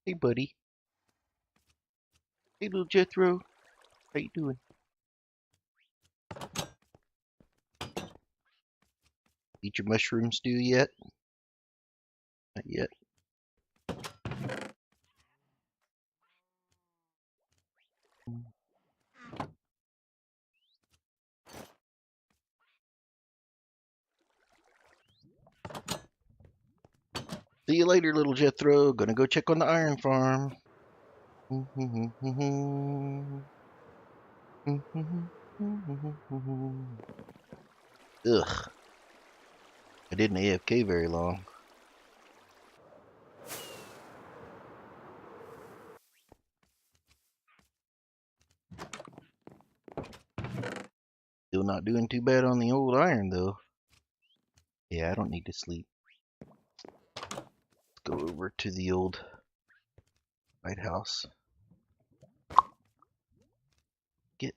Hey, buddy. Hey, little Jethro. How you doing? Eat your mushroom stew yet? Not yet. See you later, little Jethro. Gonna go check on the iron farm. Ugh. I didn't AFK very long. Still not doing too bad on the old iron, though. Yeah, I don't need to sleep. Let's go over to the old lighthouse. Get.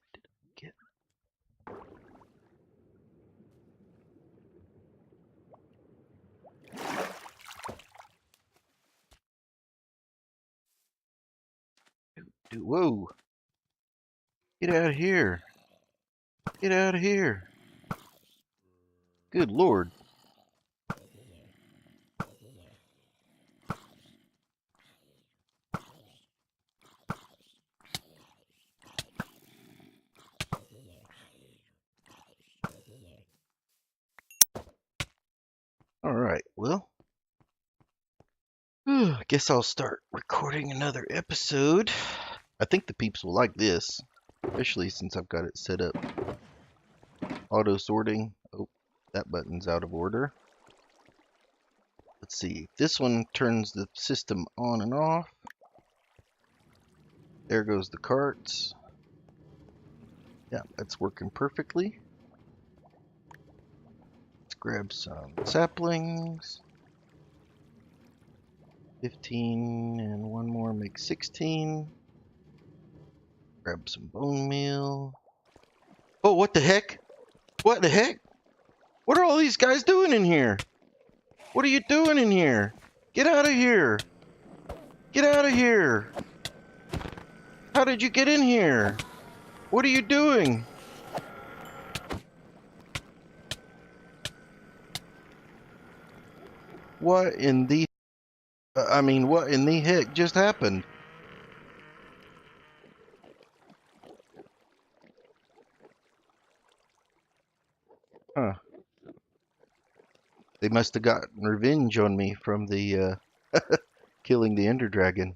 Dude, whoa. Get out of here. Get out of here. Good Lord. Alright, well. I guess I'll start recording another episode. I think the peeps will like this, especially since I've got it set up. Auto sorting. Oh, that button's out of order. Let's see. This one turns the system on and off. There goes the carts. Yeah, that's working perfectly. Let's grab some saplings. 15 and one more makes 16. Grab some bone meal. Oh, what the heck? What the heck? What are all these guys doing in here? What are you doing in here? Get out of here! Get out of here! How did you get in here? What are you doing? What in the... what in the heck just happened? Huh. They must have gotten revenge on me from the, killing the Ender Dragon.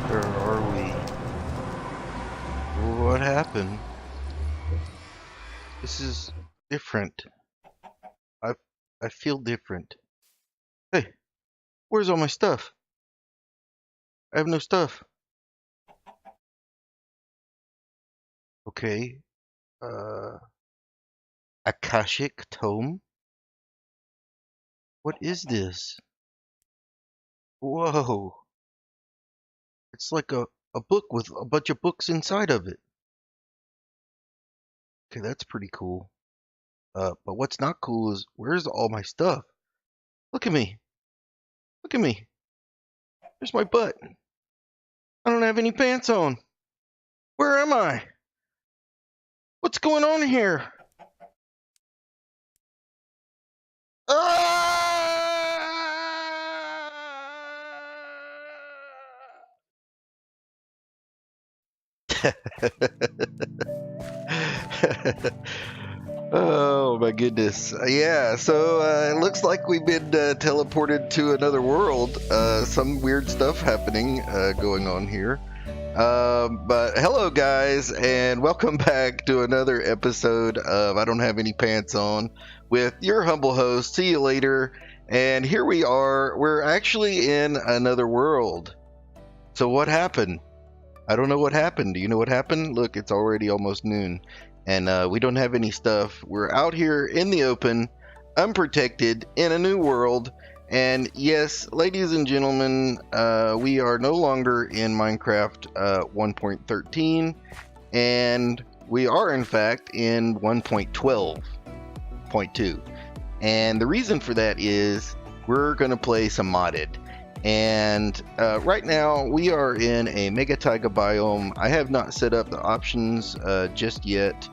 Where are we? What happened? This is different. I feel different. Hey, where's all my stuff? I have no stuff. Okay. Akashic Tome? What is this? Whoa. It's like a book with a bunch of books inside of it. Okay, that's pretty cool. But what's not cool is, where's all my stuff? Look at me. Look at me. There's my butt. I don't have any pants on. Where am I? What's going on here? Oh my goodness. Yeah, so it looks like we've been teleported to another world. Some weird stuff happening going on here. But hello guys, and welcome back to another episode of I Don't Have Any Pants On with your humble host. See you later. And here we are. We're actually in another world. So what happened? I don't know what happened. Do you know what happened? Look, it's already almost noon. And we don't have any stuff. We're out here in the open, unprotected, in a new world. And yes, ladies and gentlemen, we are no longer in Minecraft 1.13. And we are in fact in 1.12.2. And the reason for that is we're going to play some modded. And right now we are in a mega taiga biome. I have not set up the options just yet,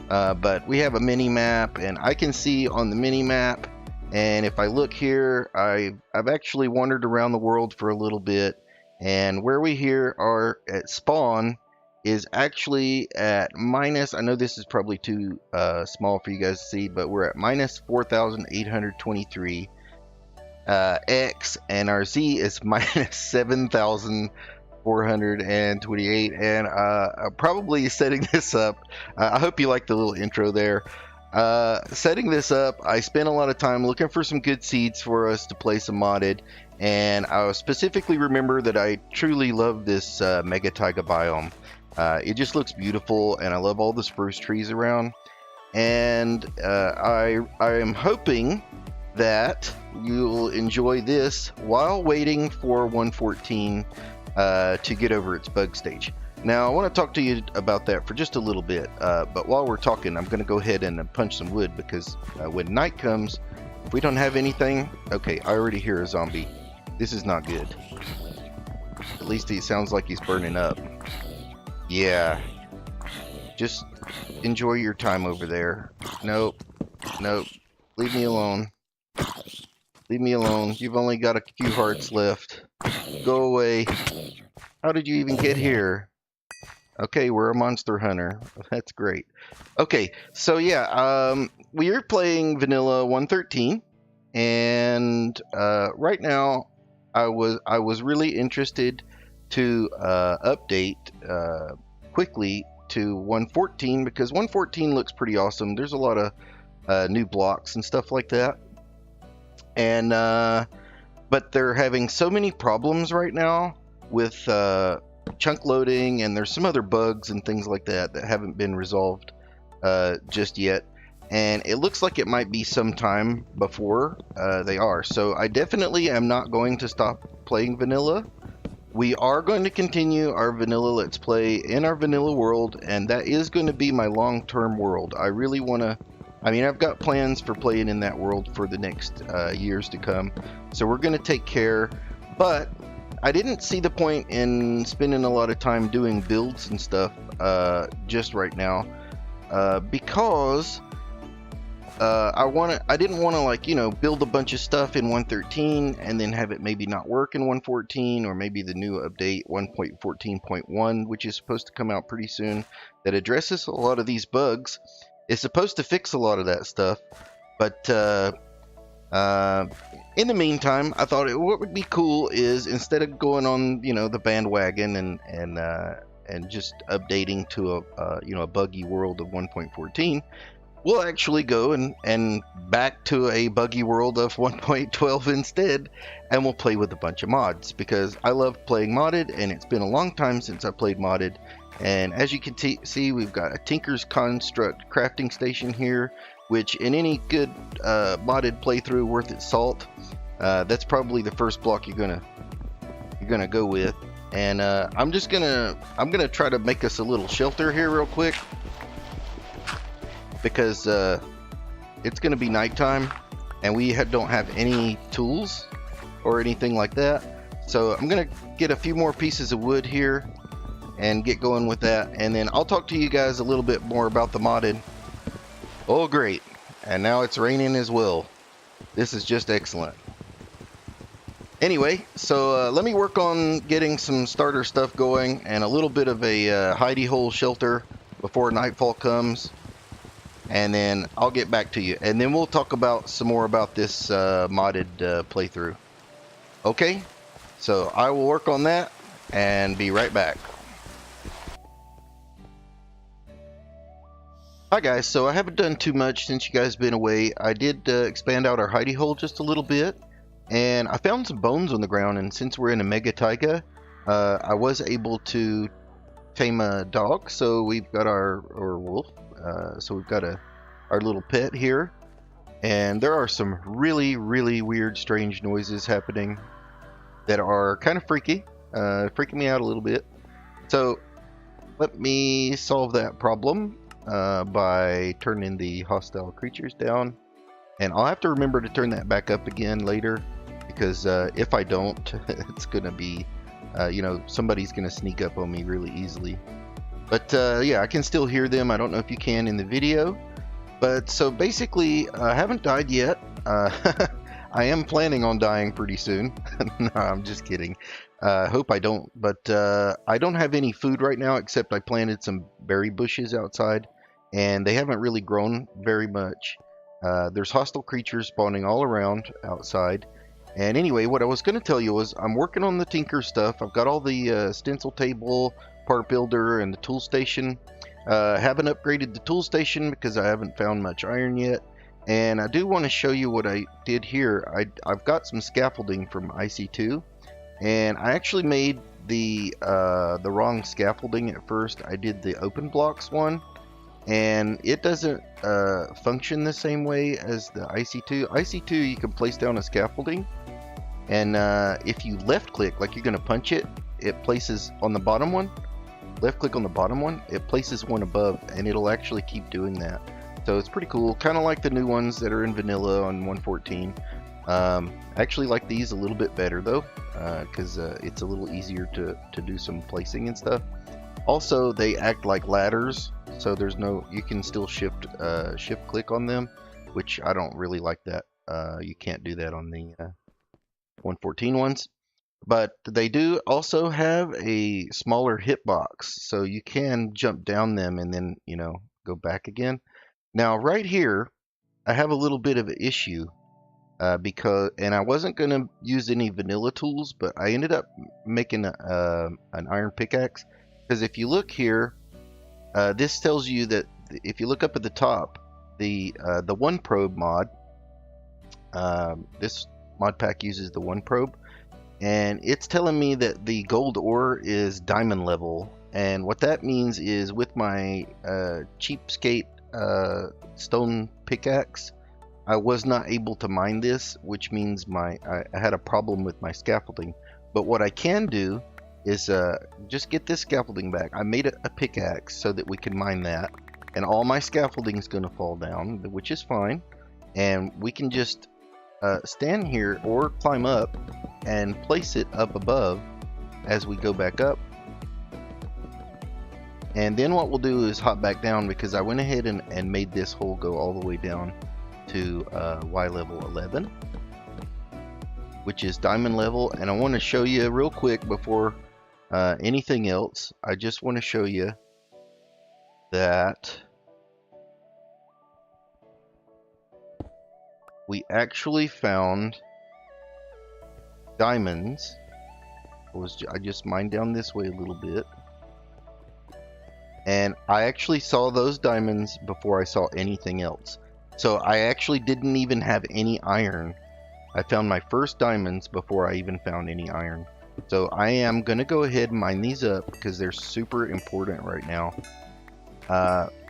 but we have a mini map, and I can see on the mini map, and if I look here, I've actually wandered around the world for a little bit, and where we here are at spawn is actually at minus, I know this is probably too small for you guys to see, but we're at minus 4,823 X, and our Z is minus 7,428. And probably setting this up, I hope you like the little intro there. Setting this up, I spent a lot of time looking for some good seeds for us to play some modded, and I specifically remember that I truly love this mega taiga biome. It just looks beautiful, and I love all the spruce trees around, and I am hoping that you'll enjoy this while waiting for 1.14 to get over its bug stage. Now, I want to talk to you about that for just a little bit, but while we're talking, I'm going to go ahead and punch some wood, because when night comes, if we don't have anything... Okay, I already hear a zombie. This is not good. At least he sounds like he's burning up. Yeah. Just enjoy your time over there. Nope. Nope. Leave me alone. Leave me alone. You've only got a few hearts left. Go away. How did you even get here? Okay, we're a monster hunter. That's great. Okay, so yeah, we are playing vanilla 1.13, and right now I was really interested to update quickly to 1.14, because 1.14 looks pretty awesome. There's a lot of new blocks and stuff like that, and but they're having so many problems right now with chunk loading, and there's some other bugs and things like that that haven't been resolved just yet, and it looks like it might be some time before they are. So I definitely am not going to stop playing vanilla. We are going to continue our vanilla let's play in our vanilla world, and that is going to be my long-term world. I really want to, I mean, I've got plans for playing in that world for the next years to come, so we're going to take care. But I didn't see the point in spending a lot of time doing builds and stuff just right now, because I didn't want to, like, you know, build a bunch of stuff in 1.13 and then have it maybe not work in 1.14, or maybe the new update 1.14.1, which is supposed to come out pretty soon, that addresses a lot of these bugs. It's supposed to fix a lot of that stuff, but in the meantime, I thought what would be cool is, instead of going on, you know, the bandwagon and just updating to a buggy world of 1.14, we'll actually go and back to a buggy world of 1.12 instead, and we'll play with a bunch of mods, because I love playing modded, and it's been a long time since I played modded. And as you can see, we've got a Tinker's Construct crafting station here, which in any good modded playthrough worth its salt, that's probably the first block you're gonna go with. And I'm gonna try to make us a little shelter here real quick, because it's gonna be nighttime and we don't have any tools or anything like that. So I'm gonna get a few more pieces of wood here and get going with that, and then I'll talk to you guys a little bit more about the modded. Oh great, and now it's raining as well. This is just excellent. Anyway, so let me work on getting some starter stuff going and a little bit of a hidey hole shelter before nightfall comes, and then I'll get back to you, and then we'll talk about some more about this modded playthrough. Okay, so I will work on that and be right back. Hi guys, so I haven't done too much since you guys been away. I did expand out our hidey hole just a little bit, and I found some bones on the ground, and since we're in a mega taiga, I was able to tame a dog, so we've got or wolf, so we've got our little pet here, and there are some really weird, strange noises happening that are kind of freaky, freaking me out a little bit. So let me solve that problem by turning the hostile creatures down. And I'll have to remember to turn that back up again later, because if I don't, it's going to be, somebody's going to sneak up on me really easily. But yeah, I can still hear them. I don't know if you can in the video. But so basically, I haven't died yet. I am planning on dying pretty soon. No, I'm just kidding. Hope I don't. But I don't have any food right now, except I planted some berry bushes outside, and they haven't really grown very much. There's hostile creatures spawning all around outside. And anyway, what I was going to tell you was I'm working on the Tinker stuff. I've got all the stencil table, part builder, and the tool station. Haven't upgraded the tool station because I haven't found much iron yet. And I do want to show you what I did here. I've got some scaffolding from IC2, and I actually made the wrong scaffolding at first. I did the open blocks one, and it doesn't function the same way as the IC2. IC2, you can place down a scaffolding, and if you left click, like you're going to punch it, it places on the bottom one. Left click on the bottom one, it places one above, and it'll actually keep doing that. So it's pretty cool, kind of like the new ones that are in vanilla on 1.14. I actually like these a little bit better though, because it's a little easier to do some placing and stuff. Also, they act like ladders, so there's no, you can still shift click on them, which I don't really like that. You can't do that on the 1.14 ones. But they do also have a smaller hitbox, so you can jump down them and then, go back again. Now, right here, I have a little bit of an issue and I wasn't going to use any vanilla tools, but I ended up making an iron pickaxe. Because if you look here, this tells you that if you look up at the top, the one probe mod, this mod pack uses the one probe, and it's telling me that the gold ore is diamond level. And what that means is with my cheapskate stone pickaxe, I was not able to mine this, which means I had a problem with my scaffolding. But what I can do is just get this scaffolding back. I made a pickaxe so that we can mine that, and all my scaffolding is going to fall down, which is fine. And we can just stand here or climb up and place it up above as we go back up. And then what we'll do is hop back down, because I went ahead and made this hole go all the way down to Y level 11, which is diamond level. And I want to show you real quick before anything else. I just want to show you that we actually found diamonds. I just mined down this way a little bit, and I actually saw those diamonds before I saw anything else. So I actually didn't even have any iron. I found my first diamonds before I even found any iron. So I am going to go ahead and mine these up because they're super important right now.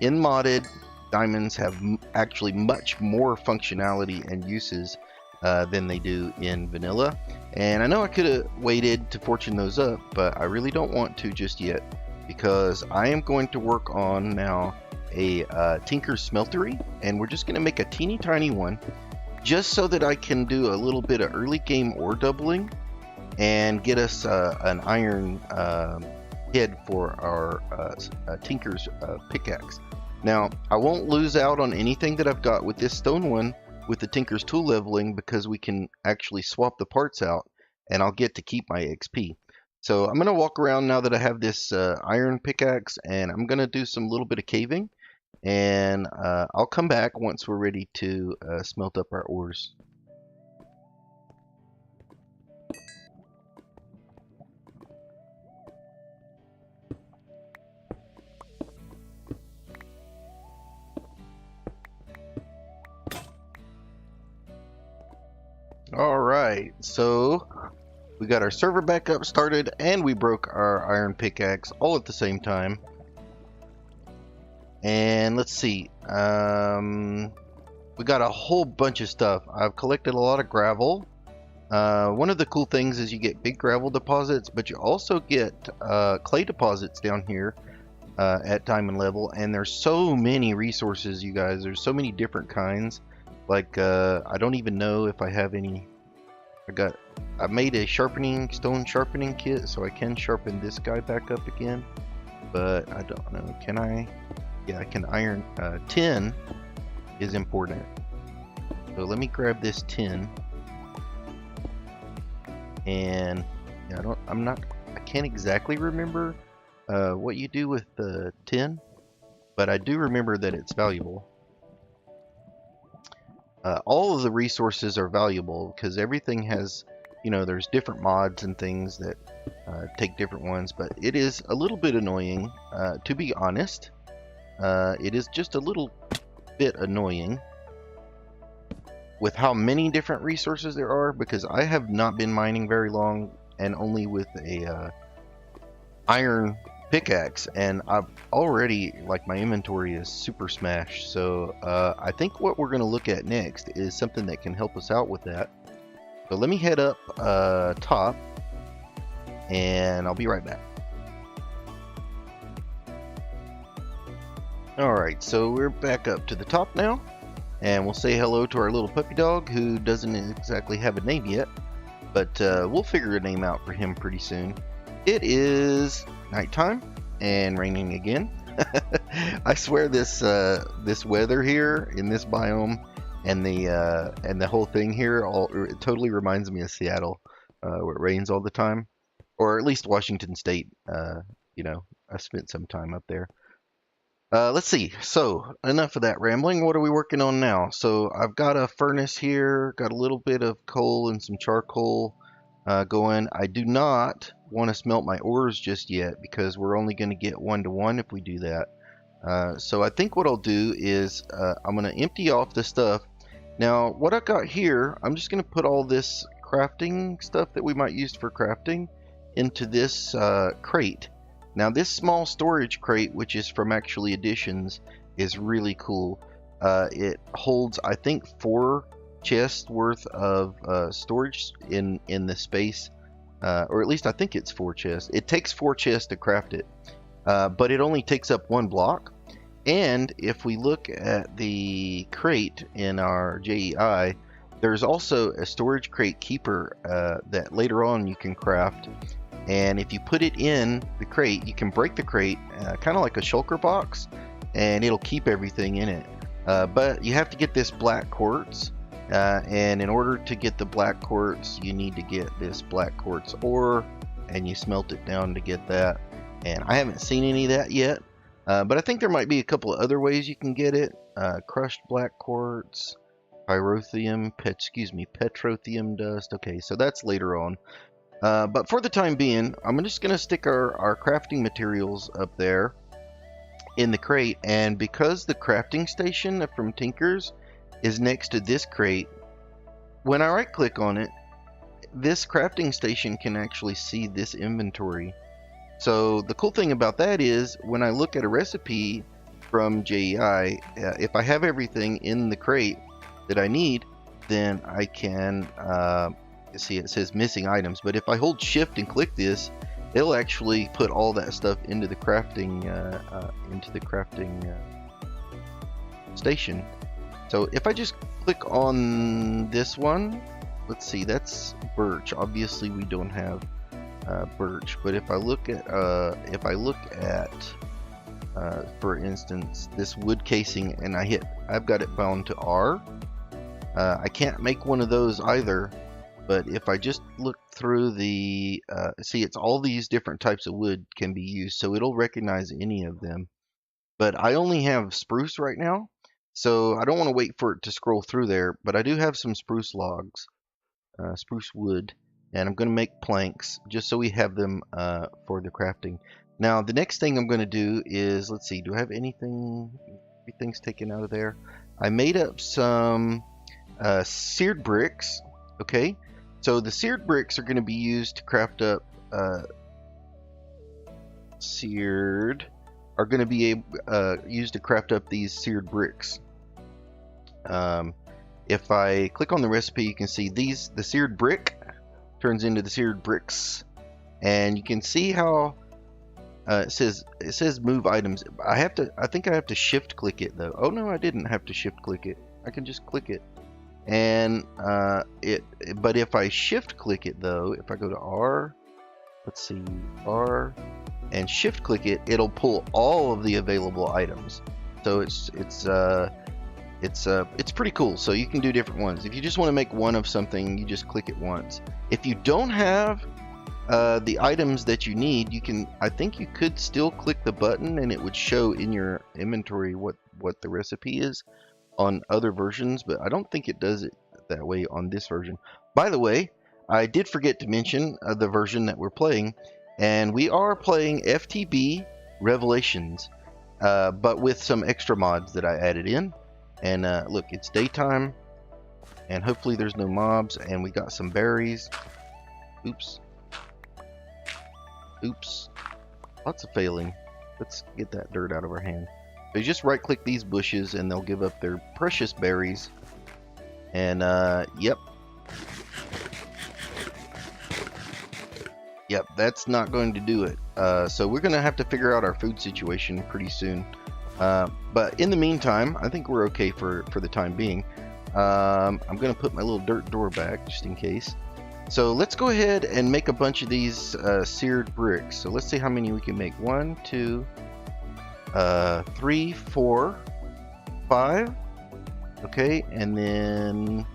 In modded, diamonds have actually much more functionality and uses than they do in vanilla. And I know I could have waited to fortune those up, but I really don't want to just yet, because I am going to work on now a Tinker Smeltery, and we're just going to make a teeny tiny one just so that I can do a little bit of early game ore doubling and get us an iron head for our Tinker's pickaxe. Now, I won't lose out on anything that I've got with this stone one with the Tinker's tool leveling, because we can actually swap the parts out and I'll get to keep my XP. So I'm going to walk around now that I have this iron pickaxe, and I'm going to do some little bit of caving, and I'll come back once we're ready to smelt up our ores. Alright, so we got our server back up started, and we broke our iron pickaxe all at the same time. And let's see, we got a whole bunch of stuff. I've collected a lot of gravel. One of the cool things is you get big gravel deposits, but you also get clay deposits down here at diamond level, and there's so many resources, you guys. There's so many different kinds. Like I don't even know if I have any. I made a stone sharpening kit, so I can sharpen this guy back up again. But I don't know. Can I? Yeah, I can iron. Tin is important. So let me grab this tin. And yeah, I can't exactly remember what you do with the tin, but I do remember that it's valuable. All of the resources are valuable because everything has, there's different mods and things that take different ones, but it is a little bit annoying, to be honest. It is just a little bit annoying with how many different resources there are, because I have not been mining very long and only with a iron pickaxe, and I've already, like, my inventory is super smashed. So I think what we're going to look at next is something that can help us out with that. So let me head up top, and I'll be right back. Alright, so we're back up to the top now, and we'll say hello to our little puppy dog, who doesn't exactly have a name yet, but we'll figure a name out for him pretty soon. It is nighttime and raining again. I swear this weather here in this biome and the whole thing here it totally reminds me of Seattle, where it rains all the time, or at least Washington State. I spent some time up there. Let's see. So enough of that rambling. What are we working on now? So I've got a furnace here, got a little bit of coal and some charcoal going. I do not want to smelt my ores just yet because we're only going to get 1-to-1 if we do that. So I think what I'll do is I'm going to empty off the stuff. Now what I got here, I'm just going to put all this crafting stuff that we might use for crafting into this crate. Now this small storage crate, which is from actually Additions, is really cool. It holds, I think, 4 chests worth of storage in the space, or at least I think it's 4 chests. It takes 4 chests to craft it, but it only takes up 1 block. And if we look at the crate in our JEI, there's also a storage crate keeper that later on you can craft. And if you put it in the crate, you can break the crate, kind of like a shulker box, and it'll keep everything in it. But you have to get this black quartz, and in order to get the black quartz, you need to get this black quartz ore, and you smelt it down to get that. And I haven't seen any of that yet, but I think there might be a couple of other ways you can get it. Crushed black quartz, petrothium dust. Okay, so that's later on. But for the time being, I'm just going to stick our crafting materials up there in the crate. And because the crafting station from Tinker's is next to this crate, when I right click on it, this crafting station can actually see this inventory. So the cool thing about that is when I look at a recipe from JEI, if I have everything in the crate that I need, then I can see it says missing items, but if I hold shift and click this, it'll actually put all that stuff into the crafting station. So if I just click on this one, let's see, that's birch. Obviously we don't have birch, but if I look at for instance this wood casing, and I've got it bound to R, I can't make one of those either. But if I just look through the, see, it's all these different types of wood can be used, so it'll recognize any of them. But I only have spruce right now, so I don't want to wait for it to scroll through there, but I do have some spruce logs, spruce wood, and I'm going to make planks, just so we have them for the crafting. Now, the next thing I'm going to do is, let's see, do I have anything? Everything's taken out of there. I made up some seared bricks, okay? So the seared bricks are going to be used to craft up used to craft up these seared bricks. If I click on the recipe, you can see the seared brick turns into the seared bricks, and you can see how It says move items. I think I have to shift click it though. Oh no, I didn't have to shift click it. I can just click it. And but if I shift click it though, if I go to R, let's see, R, and shift click it, it'll pull all of the available items. So it's pretty cool. So you can do different ones. If you just want to make one of something, you just click it once. If you don't have the items that you need, I think you could still click the button and it would show in your inventory what the recipe is on other versions, but I don't think it does it that way on this version. By the way, I did forget to mention the version that we're playing, and we are playing FTB Revelations, but with some extra mods that I added in. And look, it's daytime, and hopefully there's no mobs, and we got some berries. Oops. Oops. Lots of failing. Let's get that dirt out of our hand. So you just right click these bushes and they'll give up their precious berries. And yep. Yep, that's not going to do it. So we're going to have to figure out our food situation pretty soon. But in the meantime, I think we're okay for the time being. I'm going to put my little dirt door back just in case. So let's go ahead and make a bunch of these seared bricks. So let's see how many we can make. 1, 2, 3, 4, 5. Okay, and then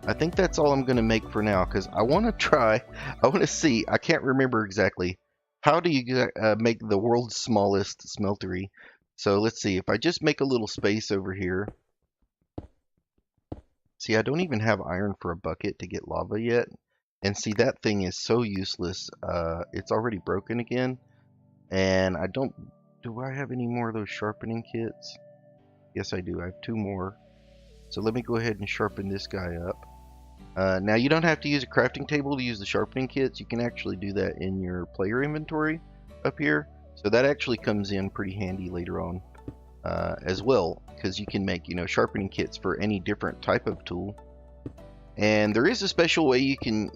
I think that's all I'm going to make for now, because I want to see, I can't remember exactly, how do you make the world's smallest smeltery. So let's see, if I just make a little space over here. See, I don't even have iron for a bucket to get lava yet. And see, that thing is so useless. It's already broken again. And do I have any more of those sharpening kits? Yes, I do. I have 2 more. So let me go ahead and sharpen this guy up. Now, you don't have to use a crafting table to use the sharpening kits. You can actually do that in your player inventory up here. So that actually comes in pretty handy later on as well, because you can make, sharpening kits for any different type of tool. And there is a special way you can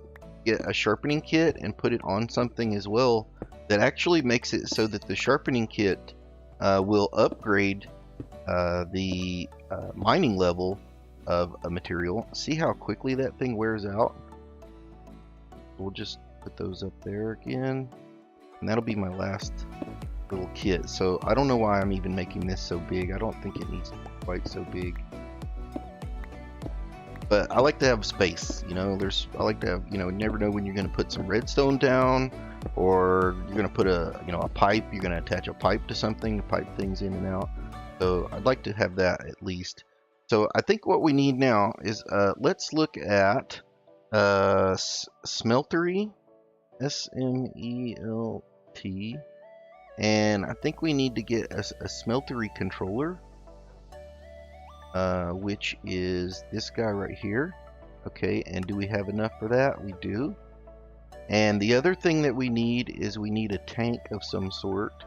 get a sharpening kit and put it on something as well that actually makes it so that the sharpening kit will upgrade the mining level of a material. See how quickly that thing wears out? We'll just put those up there again, and that'll be my last little kit. So I don't know why I'm even making this so big. I don't think it needs to be quite so big. But I like to have space, I like to have, you never know when you're going to put some redstone down, or you're going to put a pipe, you're going to attach a pipe to something to pipe things in and out. So I'd like to have that at least. So I think what we need now is, let's look at smeltery, S-M-E-L-T, and I think we need to get a smeltery controller. Which is this guy right here. Okay, and do we have enough for that? We do. And the other thing that we need is we need a tank of some sort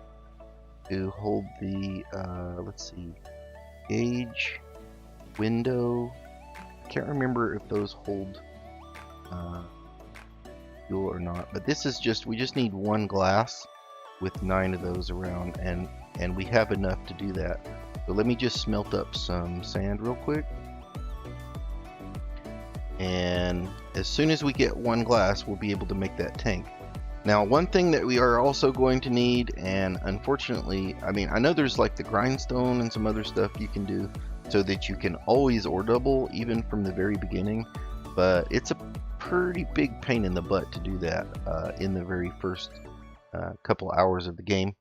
to hold the, let's see, gauge, window. I can't remember if those hold fuel or not, but this is we just need 1 glass with 9 of those around, and we have enough to do that. So let me just smelt up some sand real quick. And as soon as we get 1 glass, we'll be able to make that tank. Now, one thing that we are also going to need, and unfortunately, I know there's like the grindstone and some other stuff you can do so that you can always ore double even from the very beginning, but it's a pretty big pain in the butt to do that in the very first couple hours of the game.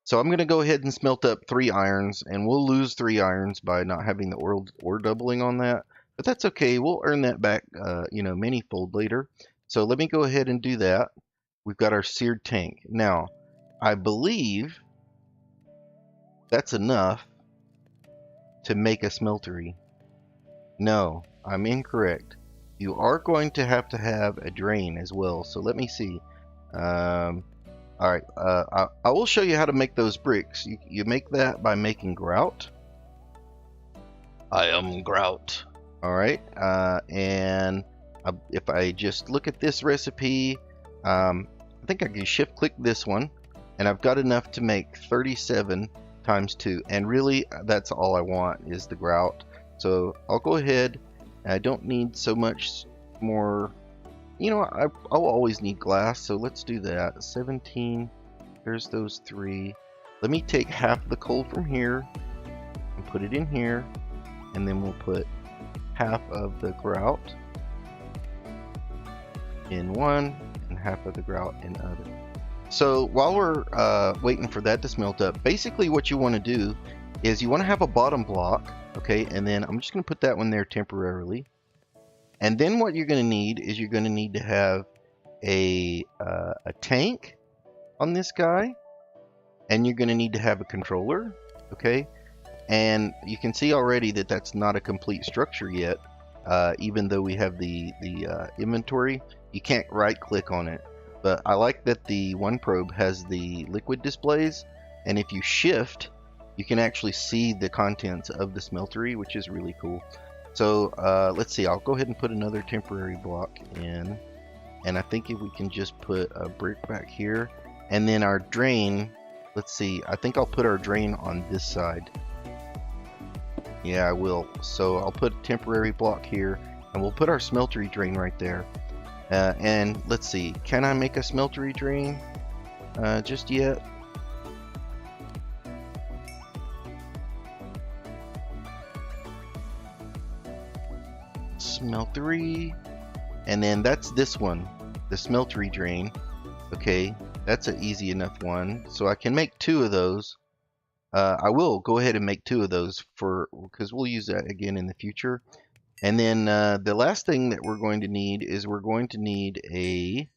So I'm going to go ahead and smelt up 3 irons, and we'll lose 3 irons by not having the ore doubling on that. But that's okay. We'll earn that back, many-fold later. So let me go ahead and do that. We've got our seared tank. Now, I believe that's enough to make a smeltery. No, I'm incorrect. You are going to have a drain as well. So let me see. Alright, I will show you how to make those bricks. You make that by making grout. I am grout. Alright, and if I just look at this recipe, I think I can shift click this one, and I've got enough to make 37 times 2, and really that's all I want is the grout. So I'll go ahead, and I don't need so much more. You know, I'll always need glass, so let's do that. 17, there's those 3. Let me take half the coal from here and put it in here, and then we'll put half of the grout in one and half of the grout in other. So while we're waiting for that to smelt up, basically what you want to do is you want to have a bottom block, okay, and then I'm just going to put that one there temporarily. And then what you're going to need is you're going to need to have a tank on this guy, and you're going to need to have a controller, okay? And you can see already that that's not a complete structure yet, even though we have the inventory. You can't right click on it, but I like that the one probe has the liquid displays, and if you shift you can actually see the contents of the smeltery, which is really cool. So let's see, I'll go ahead and put another temporary block in, and I think if we can just put a brick back here, and then our drain, let's see, I think I'll put our drain on this side. Yeah, I will. So I'll put a temporary block here, and we'll put our smeltery drain right there. And let's see, can I make a smeltery drain just yet? Smeltery, and then that's this one, the smeltery drain. Okay, that's an easy enough one, so I can make 2 of those. I will go ahead and make 2 of those because we'll use that again in the future. And then the last thing that we're going to need is we're going to need a,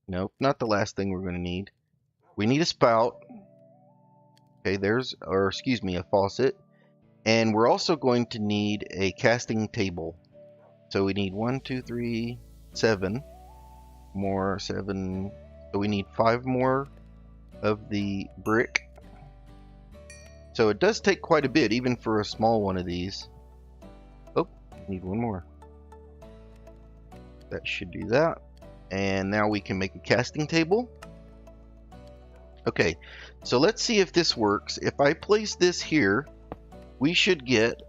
nope, not the last thing we're going to need. We need a spout. Okay, or excuse me, a faucet. And we're also going to need a casting table. So we need 1, 2, 3, 7 more, 7. So we need 5 more of the brick. So it does take quite a bit, even for a small one of these. Oh, need 1 more. That should do that. And now we can make a casting table. Okay, so let's see if this works. If I place this here, we should get,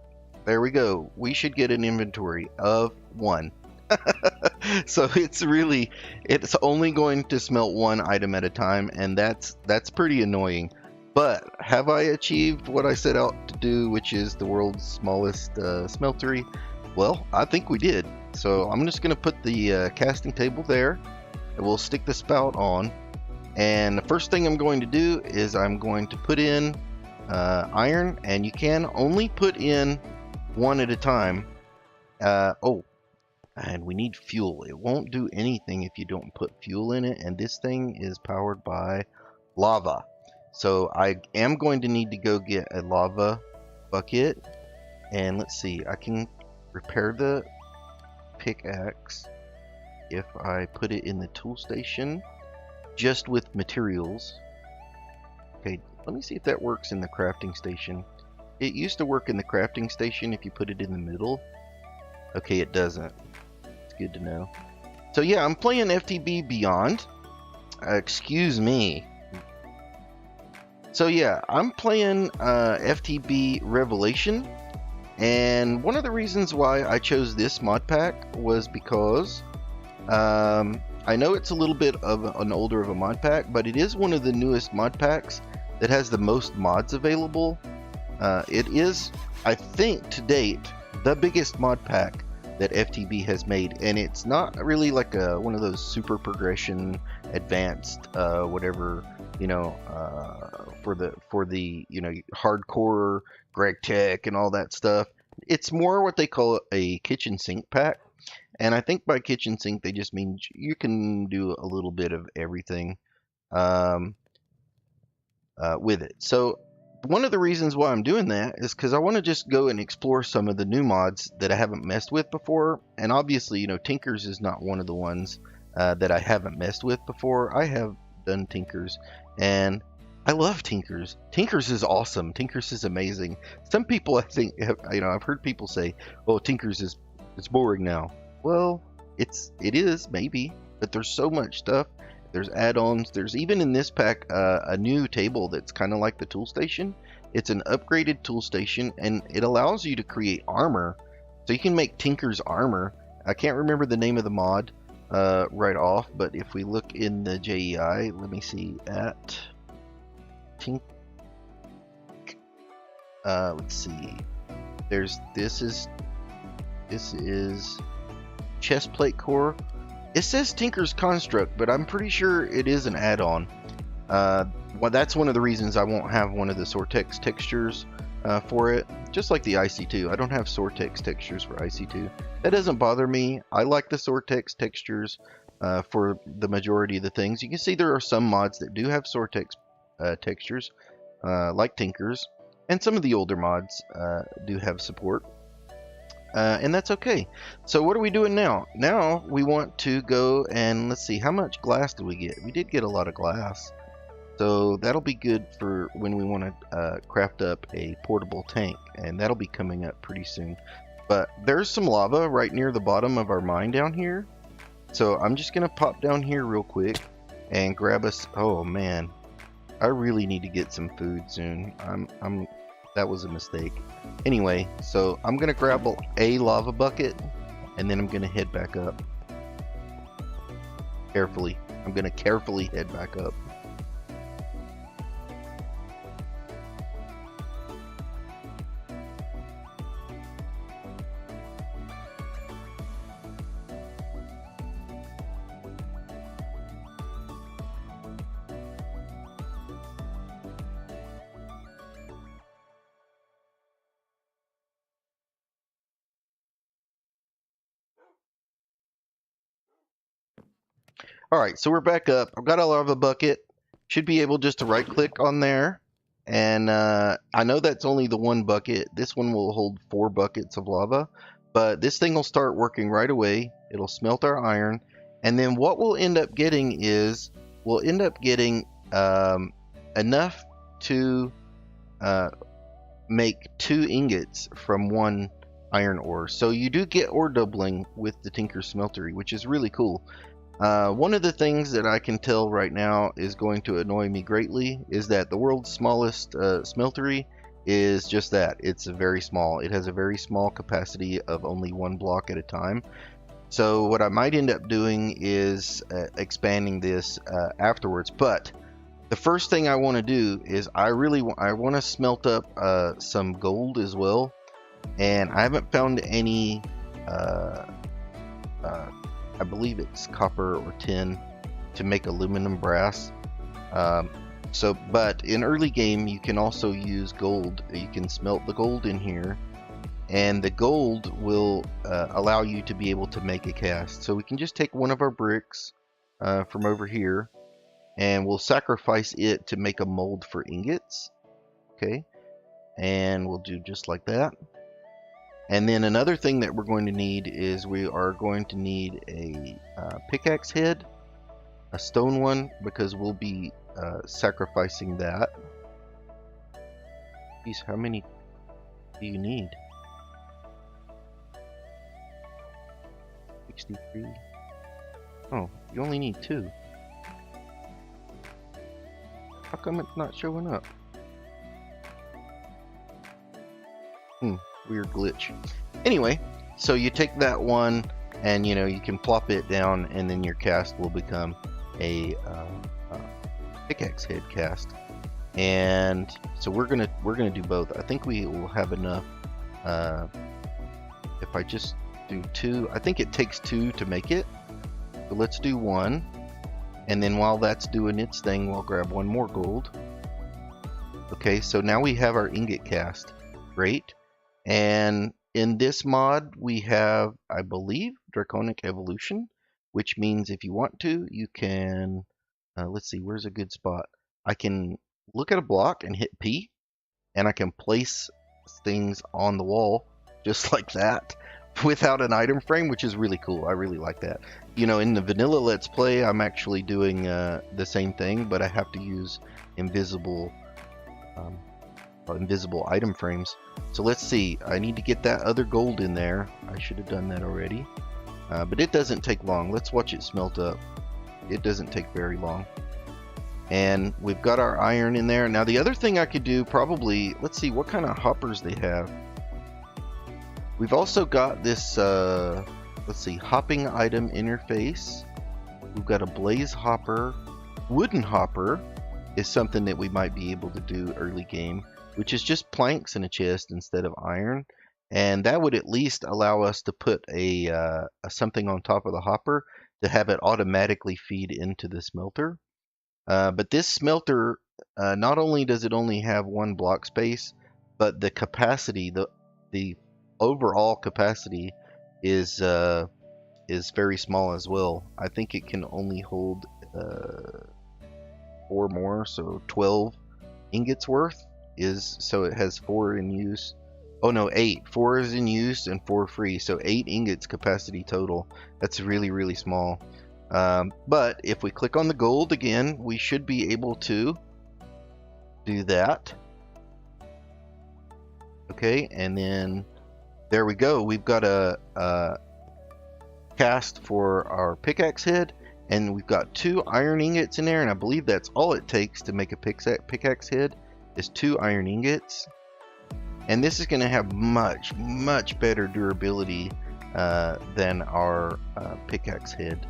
there we go, we should get an inventory of 1. So it's only going to smelt 1 item at a time, and that's pretty annoying. But have I achieved what I set out to do, which is the world's smallest smeltery? Well, I think we did. So I'm just going to put the casting table there, and we'll stick the spout on. And the first thing I'm going to do is I'm going to put in iron, and you can only put in 1 at a time. Oh, and we need fuel. It won't do anything if you don't put fuel in it, and this thing is powered by lava. So I am going to need to go get a lava bucket, and let's see, I can repair the pickaxe if I put it in the tool station just with materials. Okay, let me see if that works in the crafting station. It used to work in the crafting station if you put it in the middle. Okay, it doesn't. It's good to know. So yeah, I'm playing FTB Beyond. Excuse me. So yeah, I'm playing FTB Revelation, and one of the reasons why I chose this mod pack was because I know it's a little bit of an older of a mod pack, but it is one of the newest mod packs that has the most mods available. It is, I think, to date, the biggest mod pack that FTB has made, and it's not really like one of those super progression, advanced, whatever, you know, for the you know, hardcore Greg Tech and all that stuff. It's more what they call a kitchen sink pack, and I think by kitchen sink they just mean you can do a little bit of everything with it. So one of the reasons why I'm doing that is because I want to just go and explore some of the new mods that I haven't messed with before. And obviously, you know, Tinkers is not one of the ones that I haven't messed with before. I have done Tinkers, and I love Tinkers. Tinkers is awesome. Tinkers is amazing. Some people, I think, you know, I've heard people say, "Oh, Tinkers it's boring now." Well, it is maybe, but there's so much stuff. There's add-ons. There's even in this pack a new table that's kind of like the tool station. It's an upgraded tool station, and it allows you to create armor. So you can make Tinker's armor. I can't remember the name of the mod right off, but if we look in the JEI, let me see at Tink. Let's see. This is chestplate core. It says Tinker's Construct, but I'm pretty sure it is an add-on. Well, that's one of the reasons I won't have one of the Sortex textures for it. Just like the IC2, I don't have Sortex textures for IC2. That doesn't bother me. I like the Sortex textures for the majority of the things. You can see there are some mods that do have Sortex textures, like Tinker's, and some of the older mods do have support. And that's okay. So what are we doing now? Now we want to go and let's see, how much glass did we get? We did get a lot of glass. So that'll be good for when we want to craft up a portable tank, and that'll be coming up pretty soon. But there's some lava right near the bottom of our mine down here. So I'm just gonna pop down here real quick and grab us. Oh man, I really need to get some food soon. That was a mistake. Anyway, so I'm gonna grab a lava bucket, and then I'm gonna head back up. Carefully. I'm gonna carefully head back up. Alright, so we're back up. I've got a lava bucket. Should be able just to right click on there. And I know that's only the one bucket. This one will hold 4 buckets of lava. But this thing will start working right away. It'll smelt our iron. And then what we'll end up getting is, we'll end up getting enough to make 2 ingots from 1 iron ore. So you do get ore doubling with the Tinker Smeltery, which is really cool. One of the things that I can tell right now is going to annoy me greatly is that the world's smallest smeltery is just that. It's very small. It has a very small capacity of only 1 block at a time. So what I might end up doing is expanding this afterwards. But the first thing I want to do is I want to smelt up some gold as well. And I haven't found any I believe it's copper or tin to make aluminum brass. But in early game you can also use gold. You can smelt the gold in here, and the gold will allow you to be able to make a cast. So we can just take one of our bricks from over here, and we'll sacrifice it to make a mold for ingots. Okay, and we'll do just like that. And then another thing that we're going to need is we are going to need a pickaxe head, a stone one, because we'll be sacrificing that. Geez, how many do you need? 63. Oh, you only need 2. How come it's not showing up? Weird glitch. Anyway, so you take that one and you can plop it down, and then your cast will become a pickaxe head cast. And so we're gonna do both. I think we will have enough. If I just do 2, I think it takes 2 to make it. So let's do 1, and then while that's doing its thing, we'll grab 1 more gold. Okay, so now we have our ingot cast. Great. And in this mod we have, I believe, Draconic Evolution, which means if you want to, you can let's see, where's a good spot? I can look at a block and hit P, and I can place things on the wall just like that without an item frame, which is really cool. I really like that. In the vanilla Let's Play, I'm actually doing the same thing, but I have to use invisible item frames. So let's see, I need to get that other gold in there. I should have done that already, but it doesn't take long. Let's watch it smelt up. It doesn't take very long. And we've got our iron in there. Now the other thing I could do probably, let's see what kind of hoppers they have. We've also got this, let's see, hopping item interface. We've got a blaze hopper. Wooden hopper is something that we might be able to do early game, which is just planks in a chest instead of iron. And that would at least allow us to put a something on top of the hopper to have it automatically feed into the smelter. But this smelter, not only does it only have one block space, but the capacity, the overall capacity is very small as well. I think it can only hold 4 more, so 12 ingots worth so it has 4 in use. Oh no, 8. 4 is in use and 4 free, so 8 ingots capacity total. That's really, really small. But if we click on the gold again, we should be able to do that. Okay, and then there we go. We've got a cast for our pickaxe head, and we've got 2 iron ingots in there, and I believe that's all it takes to make a pickaxe head is 2 iron ingots. And this is going to have much, much better durability than our pickaxe head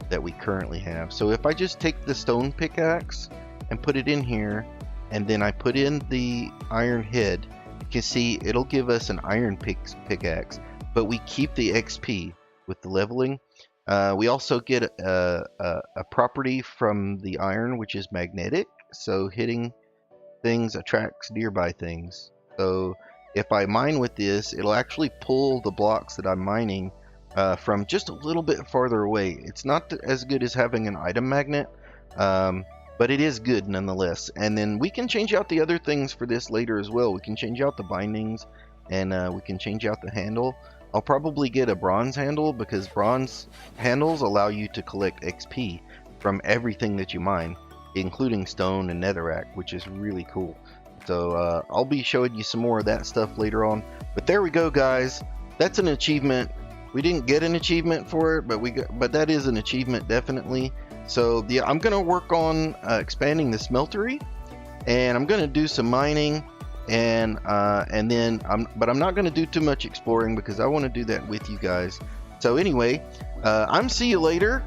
that we currently have. So if I just take the stone pickaxe and put it in here, and then I put in the iron head, you can see it'll give us an iron pickaxe, but we keep the XP with the leveling. We also get a property from the iron, which is magnetic, so hitting things attracts nearby things. So if I mine with this, it'll actually pull the blocks that I'm mining from just a little bit farther away. It's not as good as having an item magnet, but it is good nonetheless. And then we can change out the other things for this later as well. We can change out the bindings, and we can change out the handle. I'll probably get a bronze handle because bronze handles allow you to collect XP from everything that you mine, including stone and netherrack, which is really cool. So I'll be showing you some more of that stuff later on. But there we go, guys. That's an achievement. We didn't get an achievement for it, but that is an achievement definitely. So yeah, I'm gonna work on expanding the smeltery, and I'm gonna do some mining, and then I'm not gonna do too much exploring because I want to do that with you guys. So anyway, I'm see you later,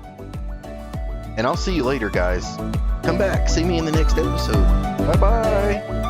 and I'll see you later, guys. Come back, see me in the next episode. Bye bye.